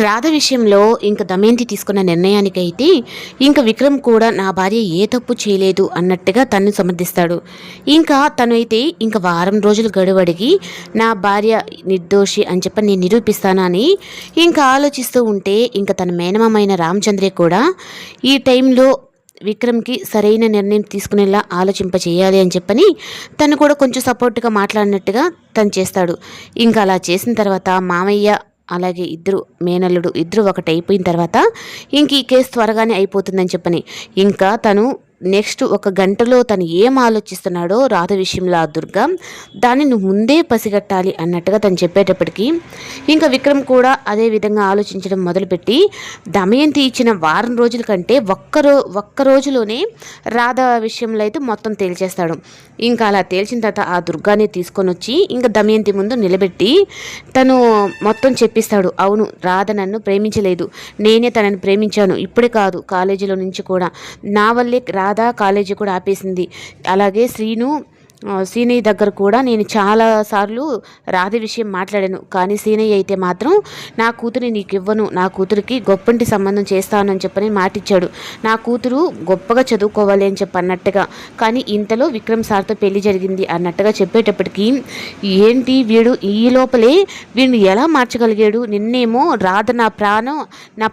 రాధ విషయంలో ఇంక దమయంతి తీసుకున్న నిర్ణయానికైతే ఇంక విక్రమ్ కూడా నా భార్య ఏ తప్పు చేయలేదు అన్నట్టుగా తను సమర్థిస్తాడు. ఇంకా తనైతే ఇంక వారం రోజులు గడువడిగి నా భార్య నిర్దోషి అని చెప్పి నేను నిరూపిస్తాను అని ఇంకా ఆలోచిస్తూ ఉంటే ఇంక తన మేనమామైన రామచంద్రే కూడా ఈ టైంలో విక్రమ్కి సరైన నిర్ణయం తీసుకునేలా ఆలోచింప చేయాలి అని చెప్పని తను కూడా కొంచెం సపోర్ట్గా మాట్లాడినట్టుగా తను చేస్తాడు. ఇంకా అలా చేసిన తర్వాత మామయ్య అలాగే ఇద్దరు మేనల్లుడు ఇద్దరు ఒకటైపోయిన తర్వాత ఇంక ఈ కేసు త్వరగానే అయిపోతుందని చెప్పని ఇంకా తను నెక్స్ట్ ఒక గంటలో తను ఏం ఆలోచిస్తున్నాడో రాధ విషయంలో ఆ దుర్గా దాన్ని నువ్వు ముందే పసిగట్టాలి అన్నట్టుగా తను చెప్పేటప్పటికీ ఇంకా విక్రమ్ కూడా అదే విధంగా ఆలోచించడం మొదలుపెట్టి దమయంతి ఇచ్చిన వారం రోజుల కంటే ఒక్క రోజులోనే రాధ విషయంలో అయితే మొత్తం తేల్చేస్తాడు. ఇంకా అలా తేల్చిన తర్వాత ఆ దుర్గాని తీసుకొని వచ్చి ఇంకా దమయంతి ముందు నిలబెట్టి తను మొత్తం చెప్పిస్తాడు. అవును, రాధ నన్ను ప్రేమించలేదు, నేనే తనని ప్రేమించాను, ఇప్పుడే కాదు కాలేజీలో నుంచి కూడా నా వల్లే రాధా కాలేజీ కూడా ఆపేసింది. అలాగే సీనయ్య దగ్గర కూడా నేను చాలాసార్లు రాధ విషయం మాట్లాడాను, కానీ సీనయ్య అయితే మాత్రం నా కూతురిని నీకు ఇవ్వను, నా కూతురికి గొప్పంటి సంబంధం చేస్తానని చెప్పని మాటిచ్చాడు, నా కూతురు గొప్పగా చదువుకోవాలి అని చెప్పి అన్నట్టుగా. కానీ ఇంతలో విక్రమ్ సార్తో పెళ్లి జరిగింది అన్నట్టుగా చెప్పేటప్పటికీ ఏంటి వీడు ఈ లోపలే వీడిని ఎలా మార్చగలిగాడు, నిన్నేమో రాధ నా ప్రాణం నా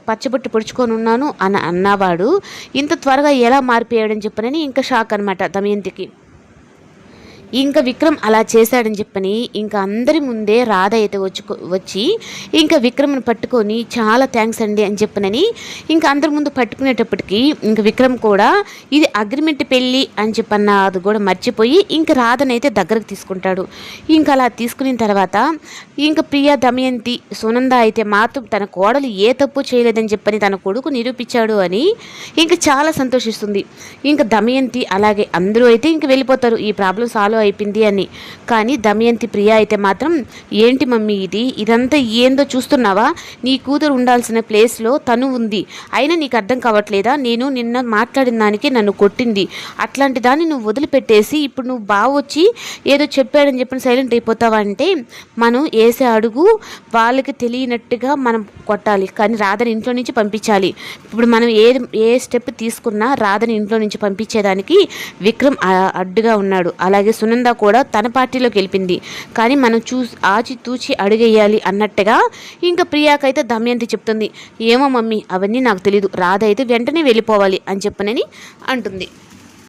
పచ్చబొట్టు పొడుచుకొని ఉన్నాను అని అన్నవాడు ఇంత త్వరగా ఎలా మారిపోయాడని చెప్పనని ఇంకా షాక్ అనమాట దమయంతికి. ఇంకా విక్రమ్ అలా చేశాడని చెప్పని ఇంకా అందరి ముందే రాధ అయితే వచ్చి ఇంకా విక్రమ్ని పట్టుకొని చాలా థ్యాంక్స్ అండి అని చెప్పనని ఇంకా అందరి ముందు పట్టుకునేటప్పటికి ఇంకా విక్రమ్ కూడా ఇది అగ్రిమెంట్ పెళ్ళి అని చెప్పన్న అది కూడా మర్చిపోయి ఇంకా రాధనైతే దగ్గరకు తీసుకుంటాడు. ఇంకా అలా తీసుకున్న తర్వాత ఇంకా ప్రియా దమయంతి సునంద అయితే మాత్రం తన కోడలు ఏ తప్పు చేయలేదని చెప్పని తన కొడుకు నిరూపించాడు అని ఇంకా చాలా సంతోషిస్తుంది. ఇంకా దమయంతి అలాగే అందరూ అయితే ఇంక వెళ్ళిపోతారు ఈ ప్రాబ్లం సాల్వ్ అయిపోయింది అని. కానీ దమయంతి ప్రియా అయితే మాత్రం ఏంటి మమ్మీ ఇదంతా ఏందో చూస్తున్నావా, నీ కూతురు ఉండాల్సిన ప్లేస్లో తను ఉంది, అయినా నీకు అర్థం కావట్లేదా, నేను నిన్న మాట్లాడిన దానికి నన్ను కొట్టింది, అట్లాంటి దాన్ని నువ్వు వదిలిపెట్టేసి ఇప్పుడు నువ్వు వచ్చి ఏదో చెప్పాడని చెప్పిన సైలెంట్ అయిపోతావా అంటే మనం వేసే అడుగు వాళ్ళకి తెలియనట్టుగా మనం కొట్టాలి, కానీ రాధని ఇంట్లో నుంచి పంపించాలి. ఇప్పుడు మనం ఏ స్టెప్ తీసుకున్నా రాధని ఇంట్లో నుంచి పంపించేదానికి విక్రమ్ అడ్డుగా ఉన్నాడు. అలాగే సునంద కూడా తన పార్టీలోకి వెళ్ళింది, కానీ మనం ఆచితూచి అడుగేయాలి అన్నట్టుగా ఇంకా ప్రియాకైతే దమయంతి చెప్తుంది, ఏమో మమ్మీ అవన్నీ నాకు తెలీదు, రాధ అయితే వెంటనే వెళ్ళిపోవాలి అని చెప్పనని అంటుంది.